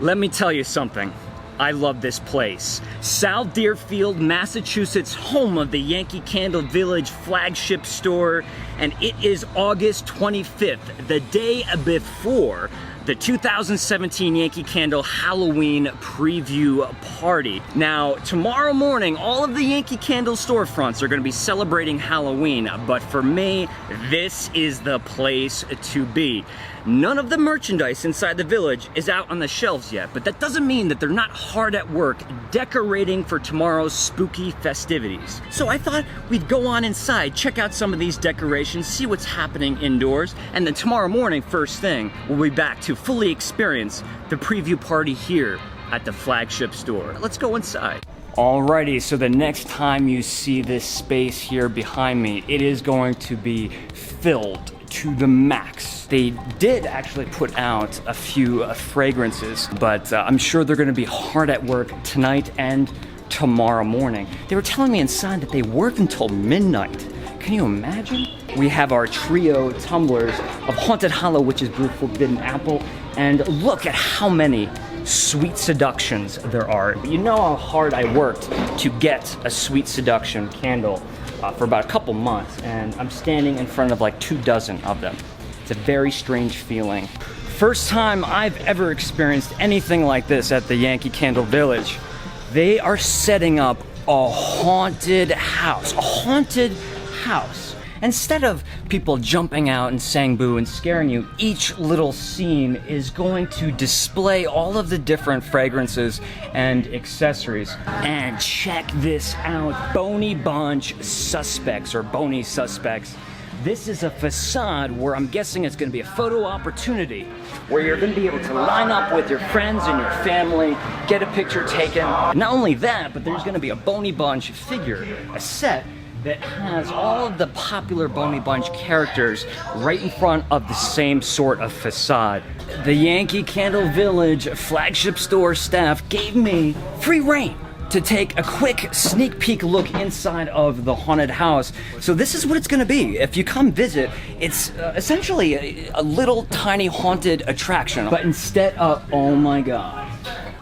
Let me tell you something. I love this place. South Deerfield, Massachusetts, home of the Yankee Candle Village flagship store, and it is August 25th, the day before the 2017 Yankee Candle Halloween preview party. Now, tomorrow morning, all of the Yankee Candle storefronts are gonna be celebrating Halloween, but for me, this is the place to be. None of the merchandise inside the village is out on the shelves yet, but that doesn't mean that they're not hard at work decorating for tomorrow's spooky festivities. So I thought we'd go on inside, check out some of these decorations, see what's happening indoors, and then tomorrow morning, first thing, we'll be back to fully experience the preview party here at the flagship store. Let's go inside. Alrighty, so the next time you see this space here behind me, it is going to be filled to the max. They did actually put out a few fragrances, but I'm sure they're gonna be hard at work tonight and tomorrow morning. They were telling me inside that they work until midnight. Can you imagine? We have our trio tumblers of Haunted Hollow Witch's Brew Forbidden Apple, and look at how many Sweet Seductions there are. You know how hard I worked to get a Sweet Seduction candle for about a couple months, and I'm standing in front of like 24 of them. It's a very strange feeling. First time I've ever experienced anything like this at the Yankee Candle Village. They are setting up a haunted house. A haunted house. Instead of people jumping out and saying boo and scaring you, each little scene is going to display all of the different fragrances and accessories. And check this out, Boney Bunch Suspects, or Boney Suspects. This is a facade where I'm guessing it's gonna be a photo opportunity where you're gonna be able to line up with your friends and your family, get a picture taken. Not only that, but there's gonna be a Boney Bunch figure, a set that has all of the popular Boney Bunch characters right in front of the same sort of facade. The Yankee Candle Village flagship store staff gave me free reign to take a quick sneak peek look inside of the haunted house. So this is what it's gonna be. If you come visit, it's essentially a little tiny haunted attraction. But instead of, oh my God.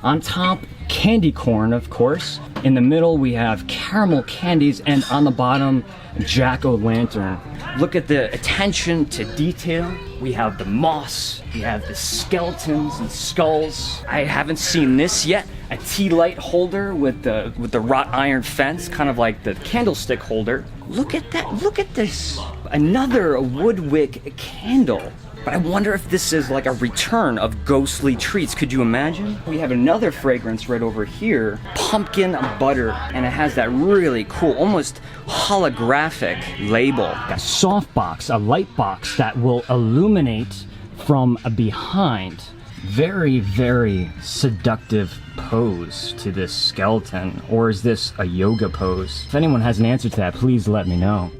On top, candy corn, of course. In the middle, we have caramel candies, and on the bottom, jack-o'-lantern. Look at the attention to detail. We have the moss, we have the skeletons and skulls. I haven't seen this yet. A tea light holder with the wrought iron fence, kind of like the candlestick holder. Look at that, look at this. Another woodwick candle. But I wonder if this is like a return of ghostly treats. Could you imagine? We have another fragrance right over here, pumpkin butter, and it has that really cool, almost holographic label. A soft box, a light box that will illuminate from behind. Very, very seductive pose to this skeleton. Or is this a yoga pose? If anyone has an answer to that, please let me know.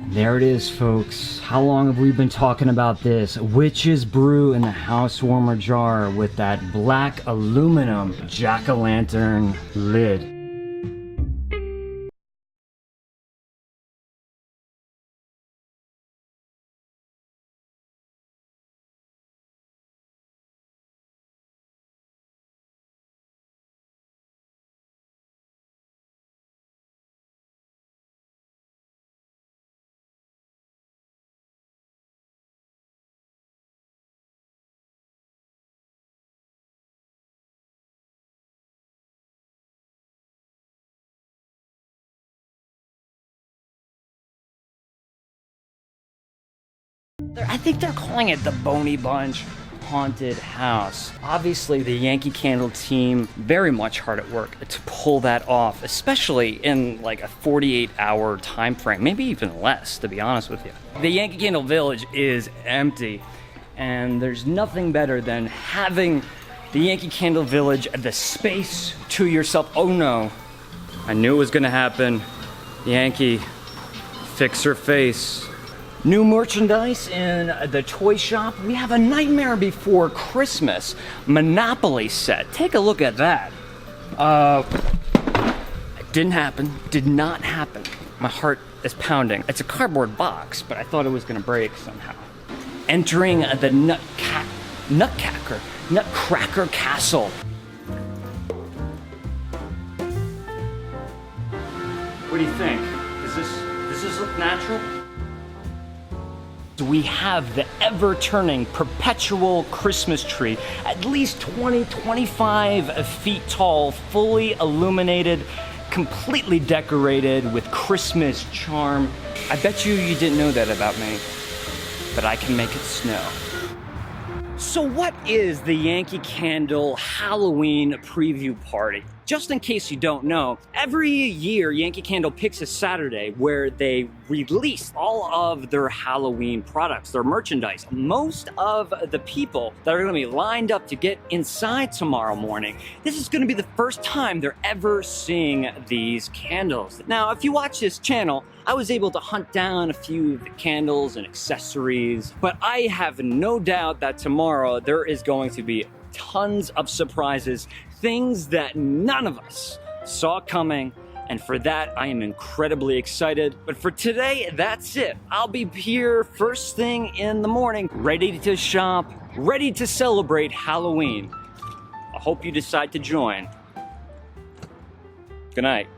There it is, folks. How long have we been talking about this? Witch's Brew in the house warmer jar with that black aluminum jack-o'-lantern lid. I think they're calling it the Boney Bunch Haunted House. Obviously, the Yankee Candle team very much hard at work to pull that off, especially in like a 48-hour time frame, maybe even less, to be honest with you. The Yankee Candle Village is empty, and there's nothing better than having the Yankee Candle Village, the space to yourself. Oh no, I knew it was gonna happen. Yankee, fix her face. New merchandise in the toy shop. We have a Nightmare Before Christmas Monopoly set. Take a look at that. It didn't happen. Did not happen. My heart is pounding. It's a cardboard box, but I thought it was gonna break somehow. entering the Nutcracker Castle. What do you think? Does this look natural? We have the ever-turning perpetual Christmas tree, at least 20-25 feet tall, fully illuminated, completely decorated with Christmas charm. I bet you didn't know that about me, but I can make it snow. So what is the Yankee Candle Halloween preview party? Just in case you don't know, every year Yankee Candle picks a Saturday where they release all of their Halloween products, their merchandise. Most of the people that are going to be lined up to get inside tomorrow morning, this is going to be the first time they're ever seeing these candles. Now, if you watch this channel, I was able to hunt down a few of the candles and accessories, but I have no doubt that tomorrow there is going to be tons of surprises, things that none of us saw coming, and for that I am incredibly excited. But for today, that's it. I'll be here first thing in the morning, ready to shop, ready to celebrate Halloween. I hope you decide to join. Good night.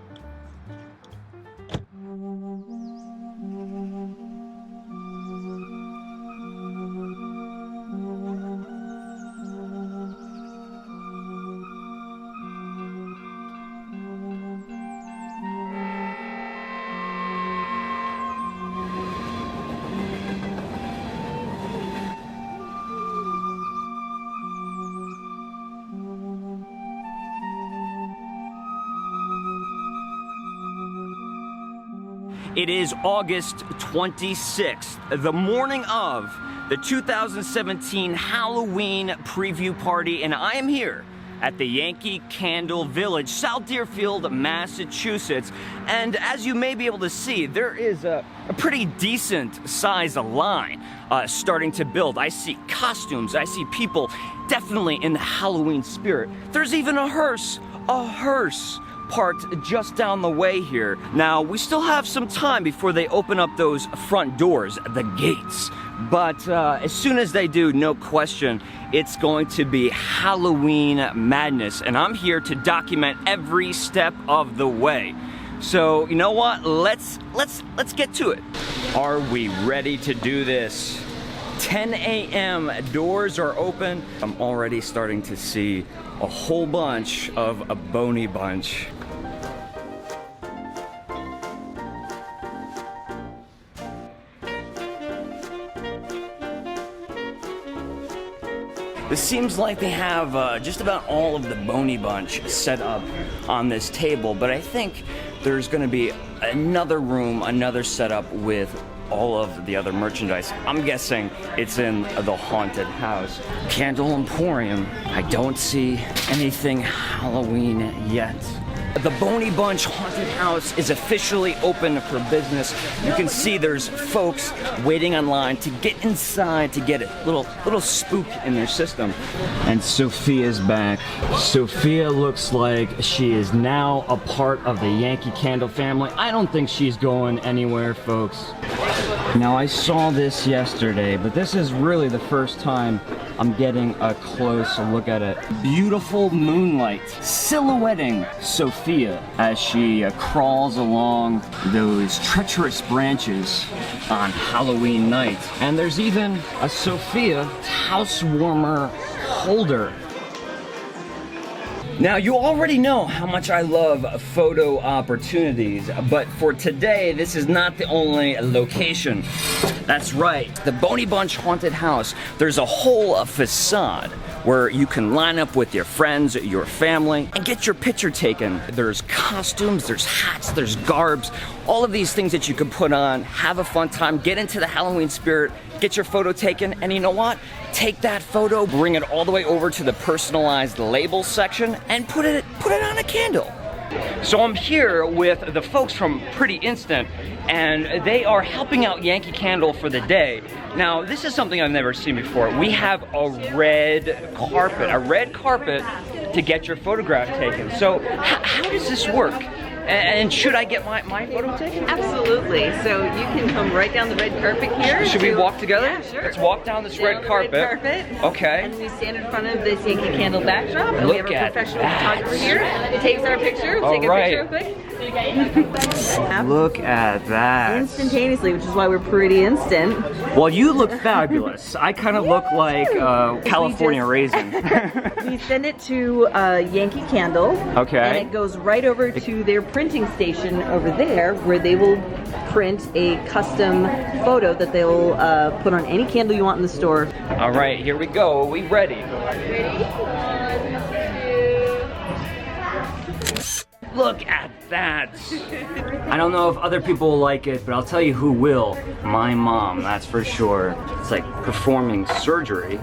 It is August 26th, the morning of the 2017 Halloween preview party, and I am here at the Yankee Candle Village, South Deerfield, Massachusetts. And as you may be able to see, there is a pretty decent size line starting to build. I see costumes, I see people definitely in the Halloween spirit. There's even a hearse parked just down the way here. Now, we still have some time before they open up those front doors, the gates. But as soon as they do, no question, it's going to be Halloween madness. And I'm here to document every step of the way. So, you know what? Let's get to it. Are we ready to do this? 10 a.m. doors are open. I'm already starting to see a whole bunch of a Boney bunch. It seems like they have just about all of the Boney bunch set up on this table, but I think there's going to be another room, another setup with all of the other merchandise. I'm guessing it's in the haunted house. Candle Emporium. I don't see anything Halloween yet. The Boney Bunch Haunted House is officially open for business. You can see there's folks waiting online to get inside to get a little spook in their system. And Sophia's back. Sophia looks like she is now a part of the Yankee Candle family. I don't think she's going anywhere, folks. Now, I saw this yesterday, but this is really the first time I'm getting a close look at it. Beautiful moonlight silhouetting Sophia as she crawls along those treacherous branches on Halloween night. And there's even a Sophia house warmer holder. Now, you already know how much I love photo opportunities, but for today, this is not the only location. That's right, the Boney Bunch Haunted House. There's a whole facade where you can line up with your friends, your family, and get your picture taken. There's costumes, there's hats, there's garbs, all of these things that you can put on, have a fun time, get into the Halloween spirit, get your photo taken, and you know what? Take that photo, bring it all the way over to the personalized labels section, and put it on a candle. So I'm here with the folks from Pretty Instant, and they are helping out Yankee Candle for the day. Now, this is something I've never seen before. We have a red carpet to get your photograph taken. So how does this work? And should I get my photo taken? Absolutely. So you can come right down the red carpet here. Should we walk together? Yeah, sure. Let's walk down this red carpet. Okay. And we stand in front of this Yankee Candle backdrop. And Look we have a at professional that. photographer here. It takes our picture. We'll take a picture real quick. Look at that. Instantaneously, which is why we're pretty instant. Well, you look fabulous. I kind of look like California raisin. We send it to Yankee Candle. Okay. And it goes right over to their printing station over there, where they will print a custom photo that they'll put on any candle you want in the store. All right, here we go. Are we ready? Look at that. I don't know if other people will like it, but I'll tell you who will. My mom, that's for sure. It's like performing surgery.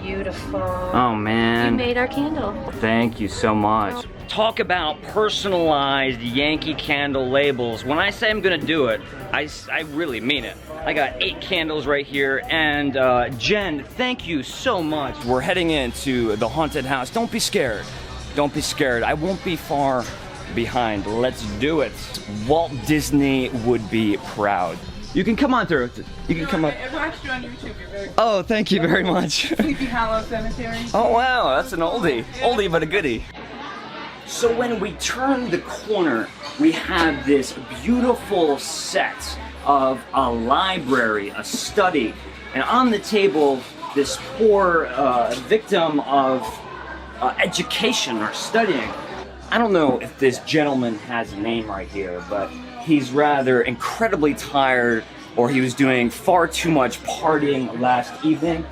Beautiful. Oh man. You made our candle. Thank you so much. Talk about personalized Yankee Candle labels. When I say I'm gonna do it, I really mean it. I got 8 candles right here, and Jen, thank you so much. We're heading into the haunted house. Don't be scared. Don't be scared. I won't be far behind. Let's do it. Walt Disney would be proud. You can come on through. You can come up. I watched you on YouTube. You're very Oh, thank you very much. Sleepy Hollow Cemetery. Oh wow, that's an oldie. Oldie but a goodie. So when we turn the corner, we have this beautiful set of a library, a study, and on the table, this poor victim of education or studying. I don't know if this gentleman has a name right here, but he's rather incredibly tired, or he was doing far too much partying last evening.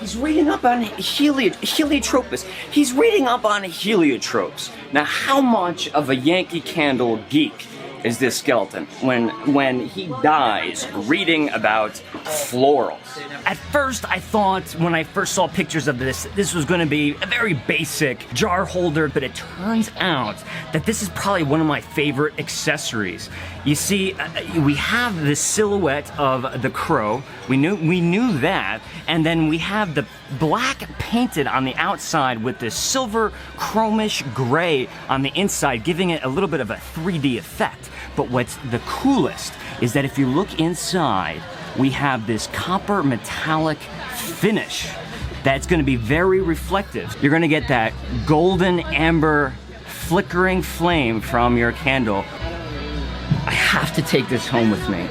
He's reading up on heliotropes. He's reading up on heliotropes. Now, how much of a Yankee Candle geek is this skeleton when he dies reading about florals? At first, I thought when I first saw pictures of this was going to be a very basic jar holder, but it turns out that this is probably one of my favorite accessories. You see, we have the silhouette of the crow. We knew that, and then we have the black painted on the outside with this silver chromish gray on the inside, giving it a little bit of a 3D effect. But what's the coolest is that if you look inside, we have this copper metallic finish that's going to be very reflective. You're going to get that golden amber flickering flame from your candle. I have to take this home with me.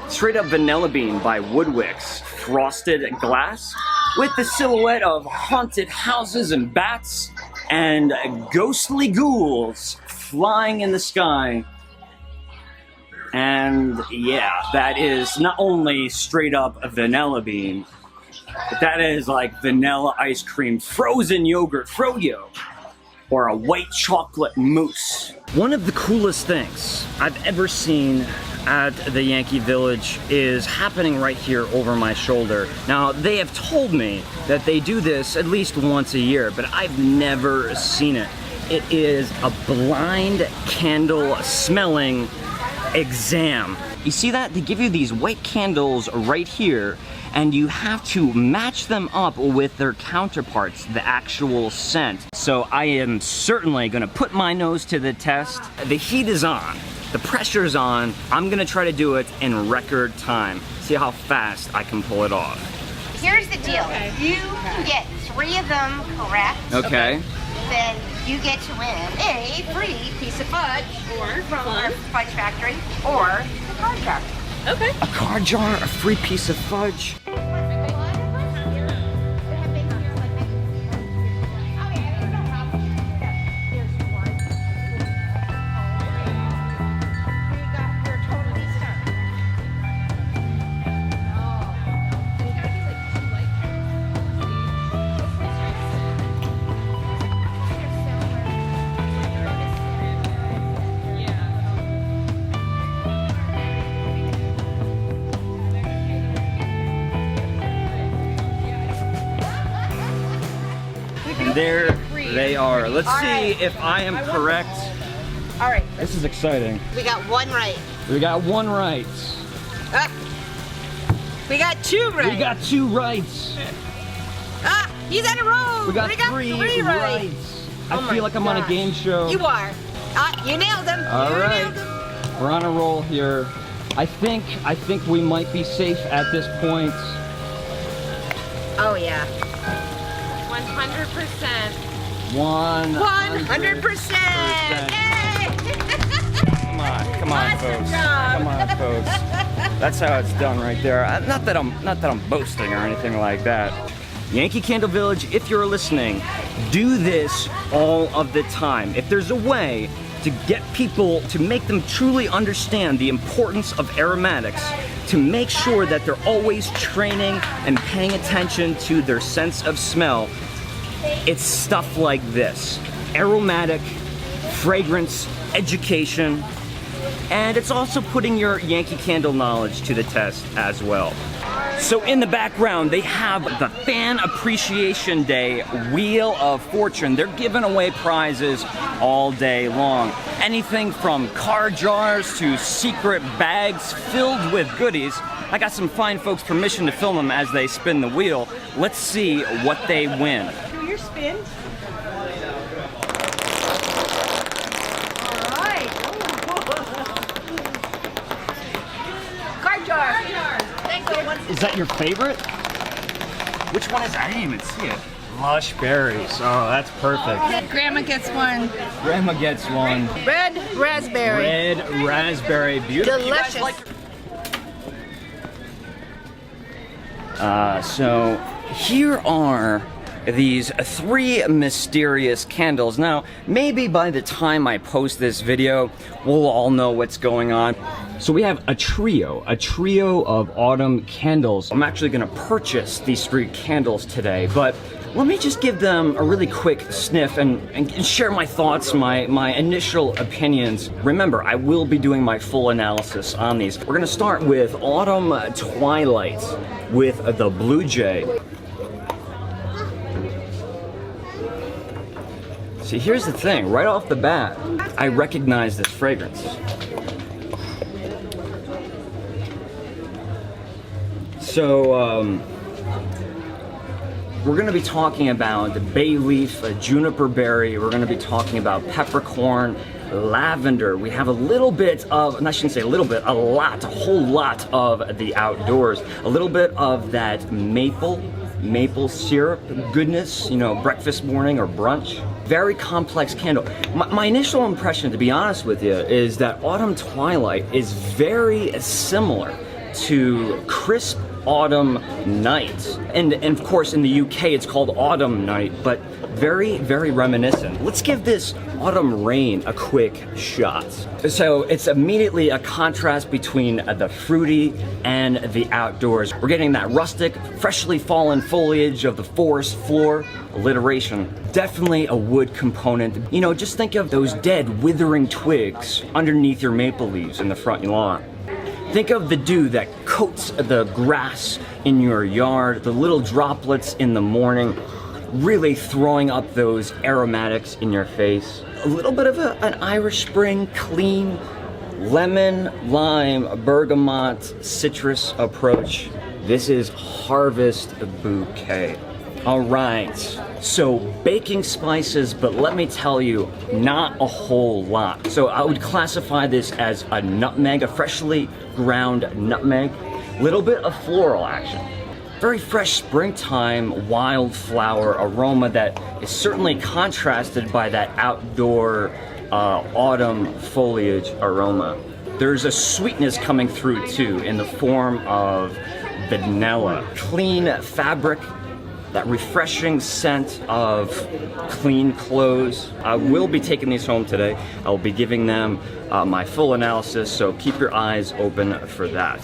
Straight Up Vanilla Bean by Woodwicks, frosted glass with the silhouette of haunted houses and bats and ghostly ghouls flying in the sky. And yeah, that is not only straight up a vanilla bean, but that is like vanilla ice cream, frozen yogurt, froyo, or a white chocolate mousse. One of the coolest things I've ever seen at the Yankee Village is happening right here over my shoulder. Now, they have told me that they do this at least once a year, but I've never seen it. It is a blind candle smelling exam. You see that? They give you these white candles right here, and you have to match them up with their counterparts, the actual scent. So I am certainly gonna put my nose to the test. The heat is on, the pressure's on. I'm gonna try to do it in record time. See how fast I can pull it off. Here's the deal. If you can get 3 of them correct, Okay. then you get to win a free piece of fudge from our fudge factory or a card jar. Okay. A card jar, a free piece of fudge. There they are. Let's see if I am correct. All right. This is exciting. We got 1 right. We got 1 right. We got 2 right. We got 2 right. He's on a roll. We got 3 right. I feel like I'm on a game show. You are. You nailed him. All right, we're on a roll here. I think we might be safe at this point. Oh yeah. 100%. 100%. Come on, folks. Come on, folks. That's how it's done right there. Not that I'm boasting or anything like that. Yankee Candle Village, if you're listening, do this all of the time. If there's a way to get people, to make them truly understand the importance of aromatics, to make sure that they're always training and paying attention to their sense of smell, it's stuff like this. Aromatic, fragrance, education, and it's also putting your Yankee Candle knowledge to the test as well. So in the background, they have the Fan Appreciation Day Wheel of Fortune. They're giving away prizes all day long. Anything from car jars to secret bags filled with goodies. I got some fine folks' permission to film them as they spin the wheel. Let's see what they win. Do your spin. Card jar. Is that your favorite? Which one is that? I didn't even see it. Lush berries. Oh, that's perfect. Grandma gets one. Grandma gets one. Red raspberry. Red raspberry. Beautiful. Delicious. So here are these 3 mysterious candles. Now, maybe by the time I post this video, we'll all know what's going on. So we have a trio of autumn candles. I'm actually gonna purchase these 3 candles today, but let me just give them a really quick sniff and share my thoughts, my initial opinions. Remember, I will be doing my full analysis on these. We're gonna start with Autumn Twilight with the Blue Jay. See, here's the thing, right off the bat, I recognize this fragrance. So, we're gonna be talking about bay leaf, juniper berry, we're gonna be talking about peppercorn, lavender. We have a little bit of, and I shouldn't say a little bit, a whole lot of the outdoors. A little bit of that maple syrup goodness, you know, breakfast, morning, or brunch. Very complex candle. My initial impression, to be honest with you, is that Autumn Twilight is very similar to Crisp Autumn Night. And of course in the UK it's called Autumn Night, but very, very reminiscent. Let's give this Autumn Rain a quick shot. So it's immediately a contrast between the fruity and the outdoors. We're getting that rustic, freshly fallen foliage of the forest floor, alliteration. Definitely a wood component. You know, just think of those dead, withering twigs underneath your maple leaves in the front lawn. Think of the dew that coats the grass in your yard, the little droplets in the morning, really throwing up those aromatics in your face. A little bit of an Irish Spring clean lemon, lime, bergamot, citrus approach. This is Harvest Bouquet. All right, so baking spices, but let me tell you, not a whole lot. So I would classify this as a nutmeg, a freshly ground nutmeg. Little bit of floral action. Very fresh springtime wildflower aroma that is certainly contrasted by that outdoor autumn foliage aroma. There's a sweetness coming through too in the form of vanilla. Clean fabric, that refreshing scent of clean clothes. I will be taking these home today. I'll be giving them my full analysis, so keep your eyes open for that.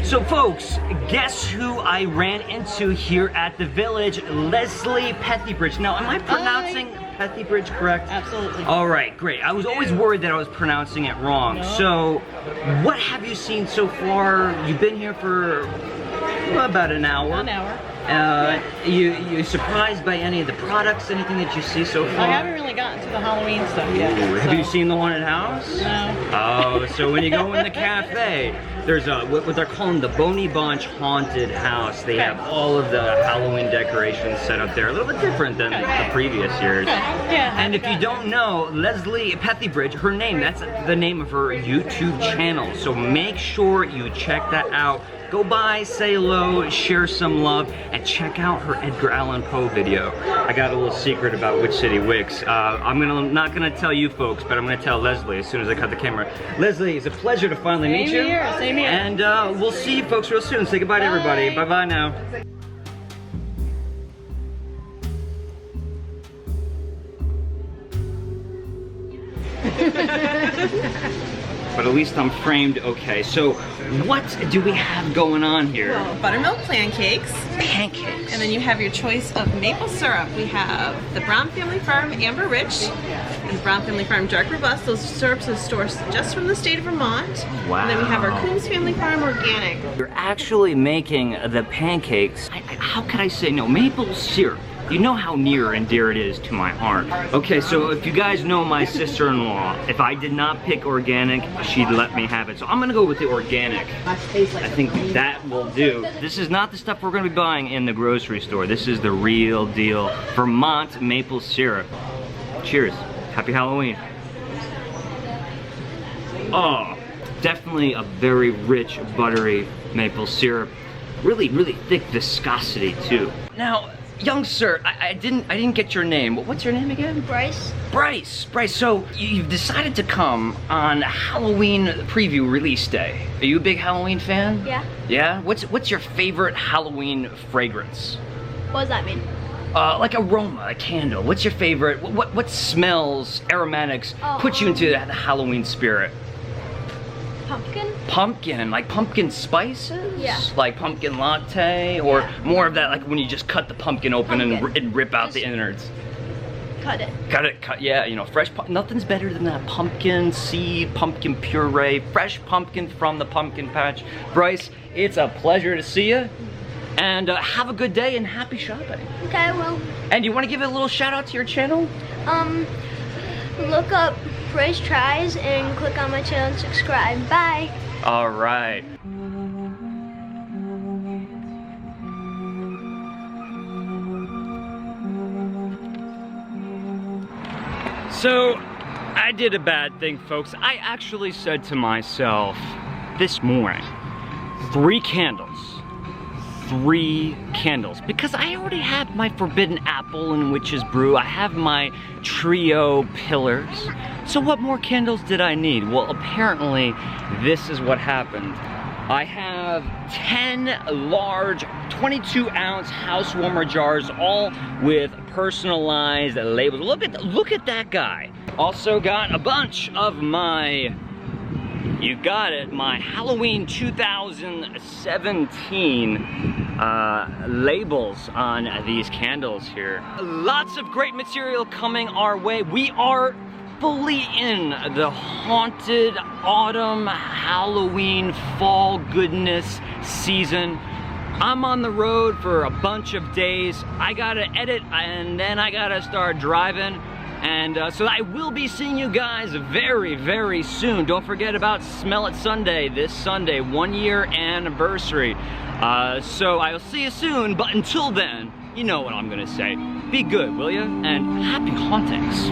So folks, guess who I ran into here at the village? Leslie Pethybridge. Now, am I pronouncing Pethybridge correct? Absolutely. All right, great. I was always worried that I was pronouncing it wrong. No. So, what have you seen so far? You've been here for about an hour. An hour. You surprised by any of the products, anything that you see so far? I haven't really gotten to the Halloween stuff yet. Have you seen the haunted house? No. Oh, so when you go in the cafe, there's what they're calling the Boney Bunch Haunted House. They have all of the Halloween decorations set up there, a little bit different than the previous years. Yeah. And if you don't know, Leslie Pethybridge, her name, that's the name of her YouTube channel. So make sure you check that out. Go by, say hello, share some love, and check out her Edgar Allan Poe video. I got a little secret about which city wicks. I'm not gonna tell you folks, but I'm gonna tell Leslie as soon as I cut the camera. Leslie, it's a pleasure to finally meet you. Same here. And we'll see you folks real soon. Say goodbye to everybody. Bye-bye now. But at least I'm framed okay. So what do we have going on here? Well, buttermilk pancakes. Pancakes. And then you have your choice of maple syrup. We have the Brown Family Farm Amber Rich and the Brown Family Farm Dark Robust. Those syrups are sourced just from the state of Vermont. Wow. And then we have our Coombs Family Farm Organic. You're actually making the pancakes. How can I say no? Maple syrup. You know how near and dear it is to my heart. Okay, so if you guys know my sister-in-law, if I did not pick organic, she'd let me have it. So I'm gonna go with the organic. I think that will do. This is not the stuff we're gonna be buying in the grocery store. This is the real deal Vermont maple syrup. Cheers. Happy Halloween. Oh, definitely a very rich, buttery maple syrup. Really, really thick viscosity too. Now, young sir, I didn't get your name. What's your name again? Bryce. Bryce. So you've decided to come on Halloween preview release day. Are you a big Halloween fan? Yeah. Yeah? What's your favorite Halloween fragrance? What does that mean? Like aroma, a candle. What's your favorite? What smells, aromatics put you into the Halloween spirit? Pumpkin? Pumpkin, like pumpkin spices? Yeah. Like pumpkin latte? Or more of that, like when you just cut the pumpkin open and rip out the innards? Cut it. Cut, yeah, you know, fresh, nothing's better than that pumpkin seed, pumpkin puree, fresh pumpkin from the pumpkin patch. Bryce, it's a pleasure to see you. And have a good day and happy shopping. Okay, well. And you want to give a little shout out to your channel? Look up Bryce Tries and click on my channel and subscribe. Bye. All right. So, I did a bad thing, folks. I actually said to myself this morning, 3 candles. 3 candles, because I already have my Forbidden Apple and Witch's Brew. I have my Trio Pillars. So what more candles did I need? Well, apparently this is what happened. I have 10 large 22-ounce house warmer jars, all with personalized labels. Look at that guy. Also got a bunch of my, you got it, my Halloween 2017 labels on these candles here. Lots of great material coming our way. We are fully in the haunted autumn, Halloween, fall goodness season. I'm on the road for a bunch of days. I gotta edit and then I gotta start driving. And so I will be seeing you guys very, very soon. Don't forget about Smell It Sunday, this Sunday, 1-year anniversary. So I'll see you soon, but until then, you know what I'm gonna say. Be good, will you? And happy hauntings.